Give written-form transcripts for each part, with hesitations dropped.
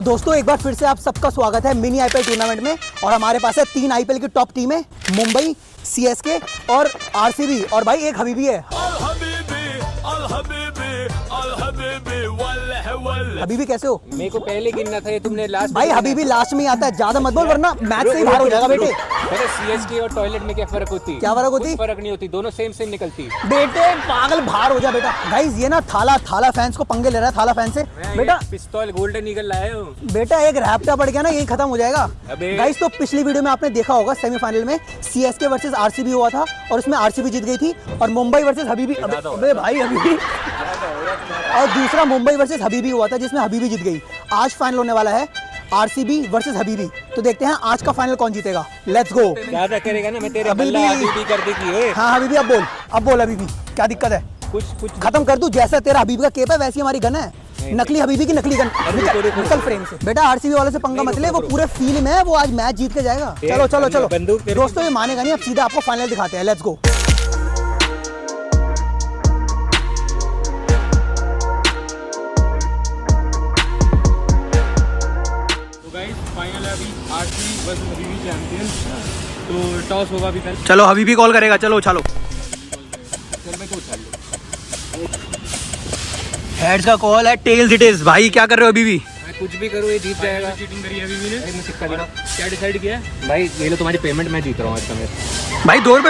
दोस्तों एक बार फिर से आप सबका स्वागत है मिनी आईपीएल टूर्नामेंट में। और हमारे पास है 3 आईपीएल की टॉप टीम है, मुंबई, सीएसके और आरसीबी। और भाई एक हबीबी है। हबीबी कैसे हो? मेरे को पहले गिनना था, ये तुमने लास्ट। भाई हबीबी लास्ट में ही आता है, ज्यादा मत बोल वरना मैच से ही बाहर हो जाएगा बेटे। अरे सीएसके और टॉयलेट में क्या फर्क होती? क्या फर्क होती? फर्क नहीं होती, दोनों सेम सेम निकलती। बेटे पागल बाहर हो जा बेटा। गाइस ये ना थाला फैंस को पंगे ले रहा है, थाला फैंस से बेटा। पिस्तौल गोल्डन ईगल लाया हूं बेटा, एक रैप्टा पड़ गया ना यही खत्म हो जाएगा। गाइस तो पिछली वीडियो में आपने देखा होगा सेमीफाइनल में सीएसके वर्सेस आरसीबी हुआ था और उसमें आरसीबी जीत गई थी। और मुंबई वर्सेस हबीबी, अबे भाई हबीबी, और दूसरा मुंबई वर्सेस हबीबी हुआ था जिसमें हबीबी जीत गई। आज फाइनल होने वाला है आरसीबी वर्सेस हबीबी। तो देखते हैं आज का फाइनल कौन जीतेगा। Let's go. ज्यादा करेगा ना मैं तेरे हबीबी कर देती है। हाँ हबीबी अब बोल हबीबी क्या दिक्कत है? कुछ खत्म कर दूं? जैसा तेरा हबीबी का केप है वैसी हमारी गन है। नकली हबीबी की नकली गन। निकल फ्रेम से बेटा। आरसीबी वाले से पंगा मत ले, वो पूरे फील में है, वो आज मैच जीत के जाएगा। चलो दोस्तों, ये मानेगा नहीं, अब सीधा आपको फाइनल दिखाते हैं। Let's go. फाइनल है अभी आरसीबी वर्सेस हबीबी चैंपियन। तो टॉस होगा अभी कल। चलो हबीबी कॉल करेगा। चलो चल मैं तो उछाल लूं। हेड्स का कॉल है, टेल्स इट इज। भाई क्या कर रहे हो हबीबी? मैं कुछ भी करूँ ये जीत जाएगा। चीटिंग करी है हबीबी ने। मैं सिक्का दिखा। क्या डिसाइड किया है? भाई ये लो तुम्हारी पेमेंट, मैं जीत रहा हूँ आज का मैच। भाई 2 रुपए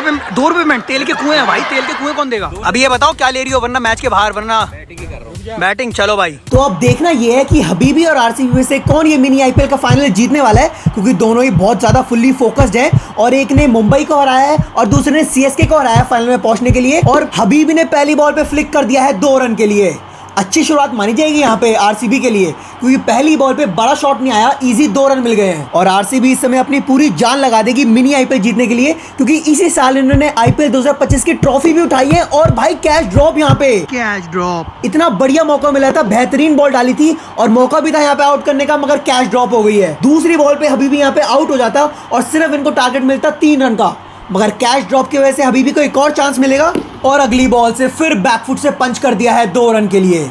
पेमेंट। तेल के कुएं हैं भाई, तेल के कुएं कौन देगा? अभी ये बताओ क्या ले रही हो, वरना मैच के बाहर, वरना बैटिंग ही कर रहा हूँ। बैटिंग। चलो भाई, तो अब देखना ये है कि हबीबी और आरसीबी में से कौन ये मिनी आईपीएल का फाइनल जीतने वाला है, क्योंकि दोनों ही बहुत ज्यादा फुल्ली फोकस्ड है। और एक ने मुंबई को हराया है और दूसरे ने सीएसके को हराया है फाइनल में पहुंचने के लिए। और हबीबी ने पहली बॉल पे फ्लिक कर दिया है 2 रन के लिए। अच्छी शुरुआत मानी जाएगी यहाँ पे आरसीबी के लिए, क्योंकि पहली बॉल पे बड़ा शॉट नहीं आया, इजी 2 रन मिल गए हैं। और आरसीबी इस समय अपनी पूरी जान लगा देगी मिनी आईपीएल जीतने के लिए, क्योंकि इसी साल इन्होंने आईपीएल 2025 की ट्रॉफी भी उठाई है। और भाई कैश ड्रॉप, यहाँ पे कैश ड्रॉप, इतना बढ़िया मौका मिला था, बेहतरीन बॉल डाली थी और मौका भी था यहाँ पे आउट करने का, मगर कैश ड्रॉप हो गई है। दूसरी बॉल पे हबीबी यहाँ पे आउट हो जाता और सिर्फ इनको टारगेट मिलता 3 रन का, मगर कैश ड्रॉप की वजह से हबीबी को एक और चांस मिलेगा। और अगली बॉल से फिर बैकफुट से पंच कर दिया है 2 रन के लिए।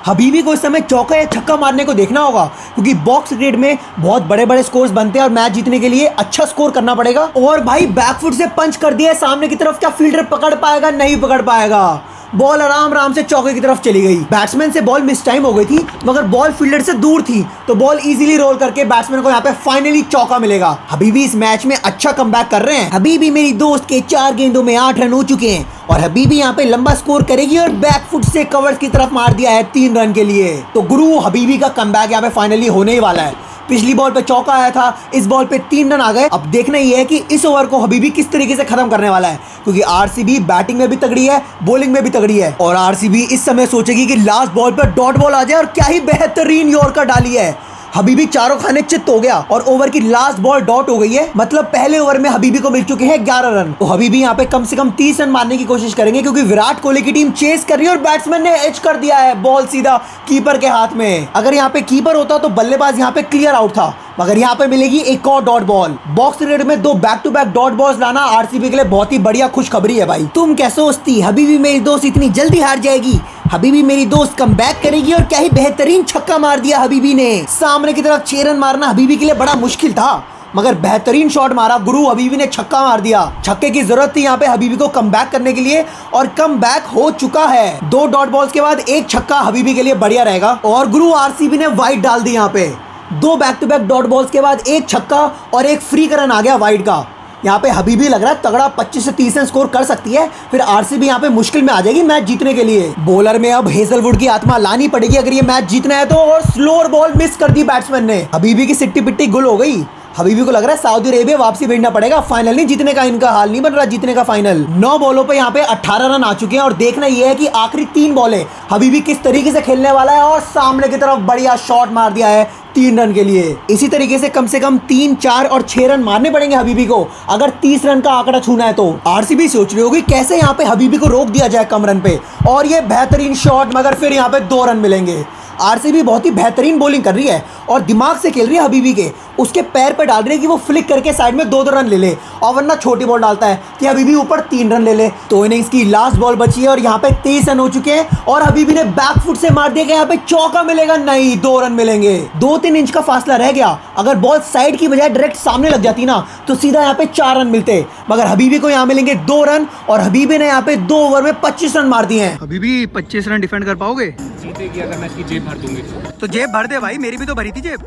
हबीबी को इस समय चौका या छक्का मारने को देखना होगा, क्योंकि बॉक्स क्रिकेट में बहुत बड़े बड़े स्कोर्स बनते हैं और मैच जीतने के लिए अच्छा स्कोर करना पड़ेगा। और भाई बैकफुट से पंच कर दिया है सामने की तरफ। क्या फील्डर पकड़ पाएगा? नहीं पकड़ पाएगा। बॉल आराम से चौके की तरफ चली गई। बैट्समैन से बॉल मिस टाइम हो गई थी, मगर बॉल फील्डर से दूर थी, तो बॉल इजीली रोल करके बैट्समैन को यहाँ पे फाइनली चौका मिलेगा। हबीबी इस मैच में अच्छा कमबैक कर रहे हैं। हबीबी मेरी दोस्त के 4 गेंदों में 8 रन हो चुके हैं और हबीबी यहाँ पे लंबा स्कोर करेगी और बैकफुट से कवर्स की तरफ मार दिया है 3 रन के लिए। तो गुरु हबीबी का कमबैक यहाँ पे फाइनली होने ही वाला है। पिछली बॉल पे चौका आया था, इस बॉल पे 3 रन आ गए। अब देखना ये है कि इस ओवर को हबीबी किस तरीके से खत्म करने वाला है, क्योंकि आरसीबी बैटिंग में भी तगड़ी है, बॉलिंग में भी तगड़ी है। और आरसीबी इस समय सोचेगी कि लास्ट बॉल पे डॉट बॉल आ जाए, और क्या ही बेहतरीन यॉर्कर डाली है। हबीबी चारों खाने चित्त हो गया और ओवर की लास्ट बॉल डॉट हो गई है। मतलब पहले ओवर में हबीबी को मिल चुके हैं 11 रन। तो हबीबी यहाँ पे कम से कम 30 रन मारने की कोशिश करेंगे, क्योंकि विराट कोहली की टीम चेस कर रही है और बैट्समैन ने एज कर दिया है बॉल सीधा कीपर के हाथ में। अगर यहाँ पे कीपर होता तो बल्लेबाज यहाँ पे क्लियर आउट था, मगर यहाँ पे मिलेगी एक और डॉट बॉल। बॉक्स क्रिकेट में 2 back to back dot balls लाना आरसीबी के लिए बहुत ही बढ़िया खुशखबरी है भाई। तुम क्या सोचती हबीबी मेरी दोस्त इतनी जल्दी हार जाएगी? हबीबी मेरी दोस्त कमबैक करेगी। और क्या ही बेहतरीन छक्का मार दिया हबीबी ने। सामने की तरफ 6 रन मारना हबीबी के लिए बड़ा मुश्किल था, मगर बेहतरीन शॉट मारा गुरु हबीबी ने, छक्का मार दिया। छक्के की जरूरत थी यहाँ पे हबीबी को कमबैक करने के लिए, और कमबैक हो चुका है। 2 डॉट बॉल्स के बाद 1 छक्का हबीबी के लिए बढ़िया रहेगा। और गुरु आरसीबी ने वाइड डाल दी यहाँ पे। 2 back to back dot balls के बाद 1 छक्का और 1 फ्री का रन आ गया वाइड का। यहाँ पे हबीबी लग रहा है तगड़ा 25 से 30 रन स्कोर कर सकती है, फिर आरसीबी यहाँ पे मुश्किल में आ जाएगी मैच जीतने के लिए। बॉलर में अब हेजलवुड की आत्मा लानी पड़ेगी अगर ये मैच जीतना है तो। और स्लोअर बॉल मिस कर दी बैट्समैन ने। हबीबी की सिट्टी पिट्टी गुल हो गई। हबीबी को लग रहा है सऊदी अरेबिया वापसी भेजना पड़ेगा। फाइनल नहीं जीतने का इनका हाल नहीं बन रहा, जीतने का फाइनल। 9 बॉलों पे यहाँ पे 18 रन आ चुके हैं। और देखना ये है कि आखिरी 3 बॉलें हबीबी किस तरीके से खेलने वाला है। और सामने की तरफ बढ़िया शॉट मार दिया है 3 रन के लिए। इसी तरीके से कम 3, 4 और 6 रन मारने पड़ेंगे हबीबी को अगर 30 रन का आंकड़ा छूना है तो। आरसीबी सोच रही होगी कैसे यहाँ पे हबीबी को रोक दिया जाए कम रन पे, और ये बेहतरीन शॉट, मगर फिर यहाँ पे 2 रन मिलेंगे। आरसीबी बहुत ही बेहतरीन बॉलिंग कर रही है और दिमाग से खेल रही है हबीबी के, उसके पैर पे डाल रही है कि वो फ्लिक करके साइड में 2-2 रन ले ले, और वरना छोटी बॉल डालता है कि हबीबी ऊपर 3 रन ले ले। तो इनिंग्स की लास्ट बॉल बची है और यहाँ पे 23 रन हो चुके हैं और हबीबी ने बैक फुट से मार दिया कि यहाँ पे चौका मिलेगा, नहीं 2 रन मिलेंगे। 2-3 इंच का फासला रह गया, अगर बॉल साइड की बजाय डायरेक्ट सामने लग जाती ना तो सीधा यहाँ पे 4 रन मिलते, मगर हबीबी को यहाँ मिलेंगे 2 रन और हबीबी ने यहाँ पे 2 ओवर में 25 रन मार दिए हैं। हबीबी 25 रन डिफेंड कर पाओगे? जीतेगी अगर मैं इसकी जेब भर दूंगी तो जेब भर दे भाई, मेरी भी तो भरी थी जेब।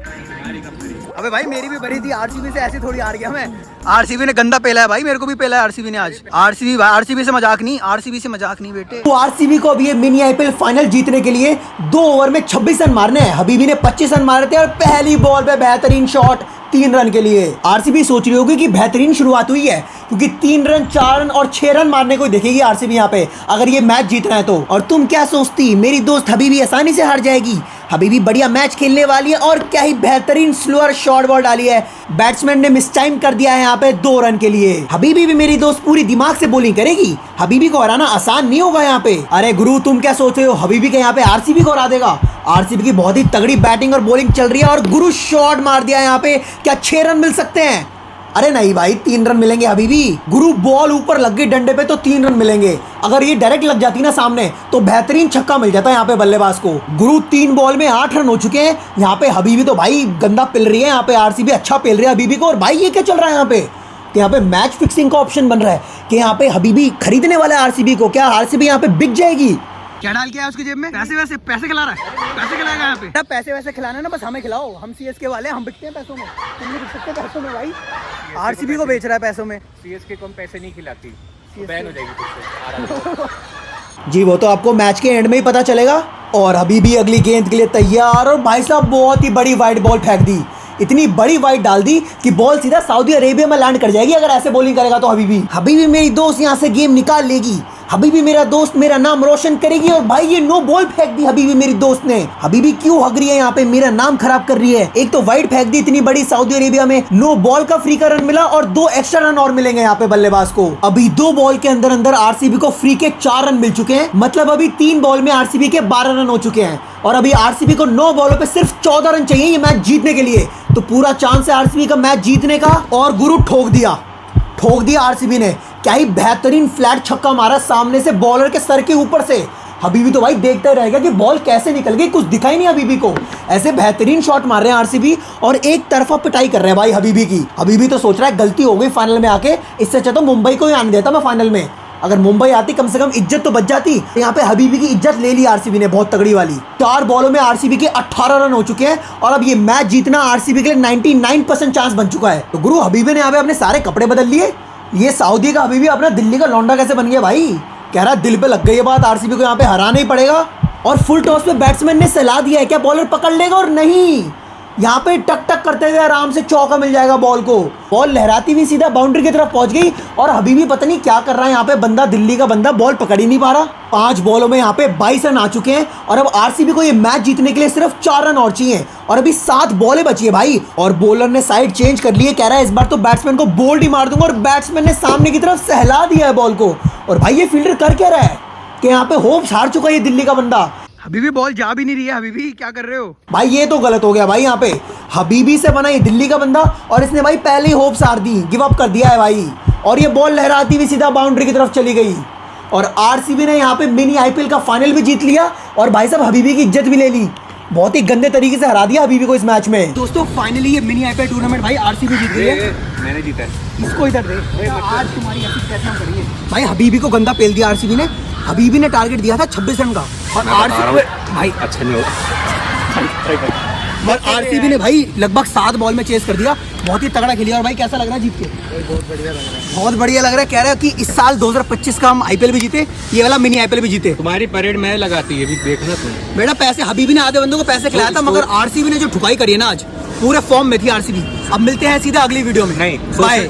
अबे भाई मेरी भी भरी थी, आरसीबी से ऐसे थोड़ी हार गया मैं। आरसीबी ने गंदा पेला है भाई, मेरे को भी पेला है आरसीबी ने आज। आरसीबी से मजाक नहीं, आरसीबी से मजाक नहीं बेटे। तो आरसीबी को अब ये मिनी आईपीएल फाइनल जीतने के लिए 2 ओवर में 26 रन मारने हैं। हबीबी ने 25 रन मारे थे और पहली बॉल पे बेहतरीन शॉट 3 रन के लिए। आरसीबी सोच रही होगी कि बेहतरीन शुरुआत हुई है क्योंकि 3 रन 4 रन और 6 रन मारने को देखेगी आरसीबी यहाँ पे अगर ये मैच जीतना है तो। और तुम क्या सोचती मेरी दोस्त हबीबी आसानी से हार जाएगी? हबीबी बढ़िया मैच खेलने वाली है और क्या ही बेहतरीन स्लोअर शॉर्ट बॉल डाली है, बैट्समैन ने मिस टाइम कर दिया है यहाँ पे 2 रन के लिए। हबीबी भी मेरी दोस्त पूरी दिमाग से बॉलिंग करेगी, हबीबी को हराना आसान नहीं होगा यहाँ पे। अरे गुरु तुम क्या सोच रहे हो, हबीबी के यहाँ पे आरसीबी को हरा देगा? आरसीबी की बहुत ही तगड़ी बैटिंग और बॉलिंग चल रही है और गुरु शॉट मार दिया यहाँ पे, क्या 6 रन मिल सकते हैं? अरे नहीं भाई 3 रन मिलेंगे हबीबी। गुरु बॉल ऊपर लग गई डंडे पे तो 3 रन मिलेंगे, अगर ये डायरेक्ट लग जाती ना सामने तो बेहतरीन छक्का मिल जाता है यहाँ पे बल्लेबाज को। गुरु 3 बॉल में 8 रन हो चुके हैं। यहाँ पे हबीबी तो भाई गंदा पिल रही है, यहाँ पे आरसीबी अच्छा पिल रही है हबीबी को। और भाई ये क्या चल रहा है यहाँ पे कि यहाँ पे मैच फिक्सिंग का ऑप्शन बन रहा है कि यहाँ पे हबीबी खरीदने वाला है आरसीबी को। क्या आरसीबी यहाँ पे बिक जाएगी? क्या डाल के आया उसकी जेब में? पैसे खिला रहा है, पैसे खिलाएगा यहाँ पे। पैसे वैसे खिलाना ना बस हमें खिलाओ, हम सीएसके वाले, हम बिकते हैं पैसों में, तुम नहीं बिक सकते पैसों में भाई। आरसीबी को बेच रहा है पैसों में। सीएसके को हम पैसे नहीं खिलाती, बैन हो जाएगी तुझसे। जी वो तो आपको मैच के एंड में ही पता चलेगा। और हबीबी अगली गेंद के लिए तैयार और भाई साहब बहुत ही बड़ी वाइड बॉल फेंक दी, इतनी बड़ी वाइड डाल दी कि बॉल सीधा सऊदी अरेबिया में लैंड कर जाएगी अगर ऐसे बॉलिंग करेगा तो। हबीबी मेरी दोस्त यहाँ से गेम निकाल लेगी, हबीबी मेरा दोस्त मेरा नाम रोशन करेगी। और भाई ये नो बॉल फेंक दी हबीबी मेरी दोस्त ने। हबीबी क्यों हग रही है यहाँ पे, मेरा नाम खराब कर रही है? एक तो वाइड फेंक दी इतनी बड़ी सऊदी अरेबिया में, नो बॉल का फ्री का रन मिला और 2 एक्स्ट्रा रन और मिलेंगे यहाँ पे बल्लेबाज को। अभी 2 बॉल के अंदर अंदर आरसीबी को फ्री के 4 रन मिल चुके हैं, मतलब अभी 3 बॉल में आरसीबी के 12 रन हो चुके हैं और अभी आरसीबी को 9 बॉलों पे सिर्फ 14 रन चाहिए ये मैच जीतने के लिए। तो पूरा चांस है आरसीबी का मैच जीतने का। और गुरु ठोक दिया आरसीबी ने, क्या ही बेहतरीन फ्लैट छक्का मारा सामने से बॉलर के सर के ऊपर से। हबीबी तो भाई देखते रहेगा कि बॉल कैसे निकल गई, कुछ दिखाई नहीं हबीबी को। ऐसे बेहतरीन शॉट मार रहे हैं आरसीबी और एक तरफा पिटाई कर रहे हैं भाई हबीबी की। हबीबी तो सोच रहा है गलती हो गई फाइनल में आके, इससे अच्छा तो मुंबई को ही आने देता मैं फाइनल में। अगर मुंबई आती कम से कम इज्जत तो बच जाती। यहाँ पे हबीबी की इज्जत ले ली आरसीबी ने बहुत तगड़ी वाली। 4 बॉलों में आरसीबी के 18 रन हो चुके हैं और अब ये मैच जीतना आरसीबी के लिए 99% चांस बन चुका है। तो गुरु हबीबी ने यहाँ पे अपने सारे कपड़े बदल लिए। ये सऊदी का हबीबी अपना दिल्ली का लौंडा कैसे बन गया भाई? कह रहा दिल पे लग गई ये बात, आरसीबी को यहाँ पे हराना ही पड़ेगा। और फुल टॉस पे बैट्समैन ने सलाह दिया है क्या बॉलर पकड़ लेगा, और नहीं, यहाँ पे टक टक करते हुए आराम से चौका मिल जाएगा बॉल को। बॉल लहराती हुई सीधा बाउंड्री की तरफ पहुंच गई और हबीबी पता नहीं क्या कर रहा है यहाँ पे, बंदा दिल्ली का बंदा बॉल पकड़ ही नहीं पा रहा। 5 बॉलों में यहाँ पे 22 रन आ चुके हैं और अब आरसीबी को ये मैच जीतने के लिए सिर्फ 4 रन और चाहिए और अभी 7 बॉलें बची है भाई। और बॉलर ने साइड चेंज कर ली है, कह रहा है इस बार तो बैट्समैन को बोल्ड ही मार दूंगा, और बैट्समैन ने सामने की तरफ सहला दिया है बॉल को। और भाई ये फील्डर कर क्या रहा है कि यहाँ पे होप्स हार चुका है ये दिल्ली का बंदा। हबीबी बॉल जा भी नहीं रही है, हबीबी क्या कर रहे हो भाई? ये तो गलत हो गया भाई, यहाँ पे हबीबी से बना ये दिल्ली का बंदा और इसने भाई पहले ही होप्स हार दी, गिव अप कर दिया है भाई। और ये बॉल लहराती हुई सीधा बाउंड्री की तरफ चली गई और आरसीबी ने यहाँ पे मिनी आईपीएल का फाइनल भी जीत लिया और भाई साहब हबीबी की इज्जत भी ले ली। बहुत ही गंदे तरीके से हरा दिया हबीबी को इस मैच में। दोस्तों फाइनली ये मिनी आईपीएल टूर्नामेंट भाई आरसीबी जीत गई है। मैंने जीता है। इसको इधर दे, आज तुम्हारी ऐसी कैसे करिए भाई। हबीबी को गंदा पेल दिया आरसीबी ने। हबीबी ने टारगेट दिया था 26 रन का और आरसीबी भाई अच्छा नहीं होगा। और आरसीबी ने भाई लगभग 7 बॉल में चेस कर दिया। बहुत ही तगड़ा खेलिया। और भाई कैसा लग रहा है जीत के? बहुत बढ़िया लग रहा है, बहुत बढ़िया लग रहा है। कह रहा है कि इस साल 2025 का हम आईपीएल भी जीते, ये वाला मिनी आईपीएल भी जीते। तुम्हारी परेड मैं लगाती है, अभी देखना तुम। बेटा पैसे हबीबी ने आधे बंदों को पैसे खिलाया था, मगर आरसीबी ने जो ठुकाई करी है ना आज, पूरे फॉर्म में थी आरसीबी। अब मिलते हैं सीधा अगली वीडियो में, नहीं बाय।